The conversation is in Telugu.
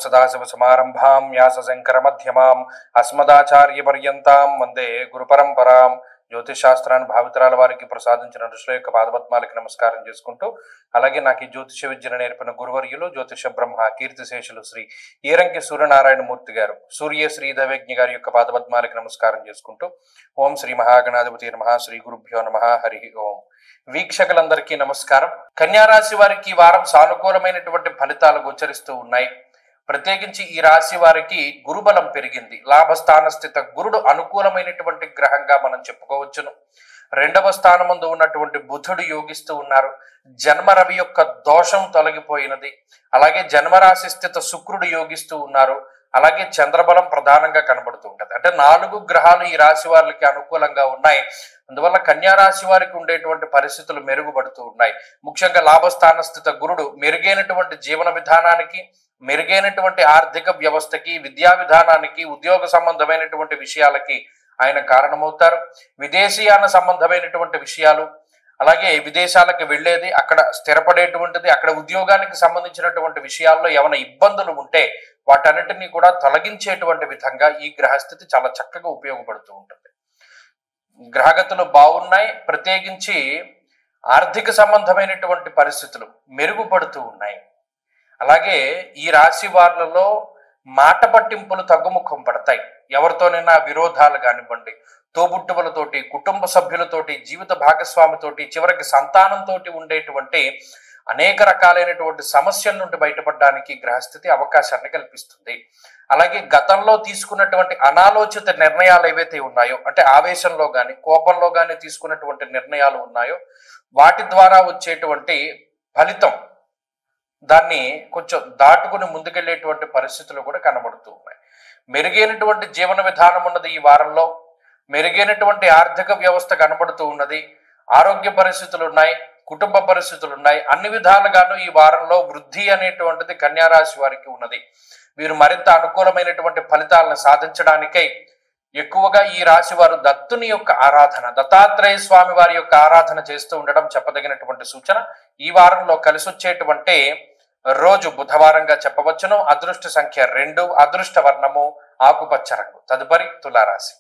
సదాశివసమారంభాం వ్యాసశంకరమధ్యమాం అస్మదాచార్యపర్యంతాం వందే గురుపరంపరాం. జ్యోతిషాస్త్రాన్ని భావితరాల వారికి ప్రసాదించిన ఋషుల యొక్క పాదపద్మాలకి నమస్కారం చేసుకుంటూ, అలాగే నాకు ఈ జ్యోతిష విద్యను నేర్పిన గురువర్యులు జ్యోతిష బ్రహ్మ కీర్తిశేషులు శ్రీ ఈరంకి సూర్యనారాయణమూర్తి గారు, సూర్య శ్రీధవేజ్ఞ గారి యొక్క పాదపద్మాలకి నమస్కారం చేసుకుంటూ, ఓం శ్రీ మహాగణాధిపతి నమః, శ్రీ గురుభ్యో నమః, హరి ఓం. వీక్షకులందరికీ నమస్కారం. కన్యారాశి వారికి వారం సానుకూలమైనటువంటి ఫలితాలు గోచరిస్తూ ఉన్నాయి. ప్రత్యేకించి ఈ రాశి వారికి గురుబలం పెరిగింది. లాభస్థాన స్థిత గురుడు అనుకూలమైనటువంటి గ్రహంగా మనం చెప్పుకోవచ్చును. 2వ స్థానమందు ఉన్నటువంటి బుధుడు యోగిస్తూ ఉన్నారు. జన్మరవి యొక్క దోషం తొలగిపోయినది. అలాగే జన్మరాశి స్థిత శుక్రుడు యోగిస్తూ ఉన్నారు. అలాగే చంద్రబలం ప్రధానంగా కనబడుతూ ఉంటుంది. అంటే 4 గ్రహాలు ఈ రాశి వారికి అనుకూలంగా ఉన్నాయి. అందువల్ల కన్యా రాశి వారికి ఉండేటువంటి పరిస్థితులు మెరుగుపడుతూ ఉన్నాయి. ముఖ్యంగా లాభస్థాన స్థిత గురుడు మెరుగైనటువంటి జీవన విధానానికి, మెరుగైనటువంటి ఆర్థిక వ్యవస్థకి, విద్యా విధానానికి, ఉద్యోగ సంబంధమైనటువంటి విషయాలకి ఆయన కారణమవుతారు. విదేశీయాన సంబంధమైనటువంటి విషయాలు, అలాగే విదేశాలకు వెళ్ళేది, అక్కడ స్థిరపడేటువంటిది, అక్కడ ఉద్యోగానికి సంబంధించినటువంటి విషయాల్లో ఏమైనా ఇబ్బందులు ఉంటే వాటన్నిటినీ కూడా తొలగించేటువంటి విధంగా ఈ గ్రహస్థితి చాలా చక్కగా ఉపయోగపడుతూ ఉంటుంది. గ్రహగతులు బాగున్నాయి. ప్రత్యేకించి ఆర్థిక సంబంధమైనటువంటి పరిస్థితులు మెరుగుపడుతూ ఉన్నాయి. అలాగే ఈ రాశి వారిలో మాట పట్టింపులు తగ్గుముఖం పడతాయి. ఎవరితోనైనా విరోధాలు కానివ్వండి, తోబుట్టువులతోటి, కుటుంబ సభ్యులతోటి, జీవిత భాగస్వామితోటి, చివరికి సంతానంతో ఉండేటువంటి అనేక రకాలైనటువంటి సమస్యల నుండి బయటపడడానికి గ్రహస్థితి అవకాశాన్ని కల్పిస్తుంది. అలాగే గతంలో తీసుకున్నటువంటి అనాలోచిత నిర్ణయాలు ఏవైతే ఉన్నాయో, అంటే ఆవేశంలో కానీ కోపంలో కానీ తీసుకున్నటువంటి నిర్ణయాలు ఉన్నాయో, వాటి ద్వారా వచ్చేటువంటి ఫలితం దాన్ని కొంచెం దాటుకుని ముందుకెళ్లేటువంటి పరిస్థితులు కూడా కనబడుతూ ఉన్నాయి. మెరుగైనటువంటి జీవన విధానం ఉన్నది ఈ వారంలో. మెరుగైనటువంటి ఆర్థిక వ్యవస్థ కనబడుతూ ఉన్నది. ఆరోగ్య పరిస్థితులు ఉన్నాయి, కుటుంబ పరిస్థితులు ఉన్నాయి. అన్ని విధాలుగాను ఈ వారంలో వృద్ధి అనేటువంటిది కన్యారాశి వారికి ఉన్నది. వీరు మరింత అనుకూలమైనటువంటి ఫలితాలను సాధించడానికై ఎక్కువగా ఈ రాశి వారు దత్తుని యొక్క ఆరాధన, దత్తాత్రేయ స్వామి వారి యొక్క ఆరాధన చేస్తూ ఉండడం చెప్పదగినటువంటి సూచన. ఈ వారంలో కలిసి వచ్చేటువంటి రోజు బుధవారంగా చెప్పవచ్చును. అదృష్ట సంఖ్య 2, అదృష్ట వర్ణము ఆకుపచ్చ రంగు. తదుపరి తులారాశి.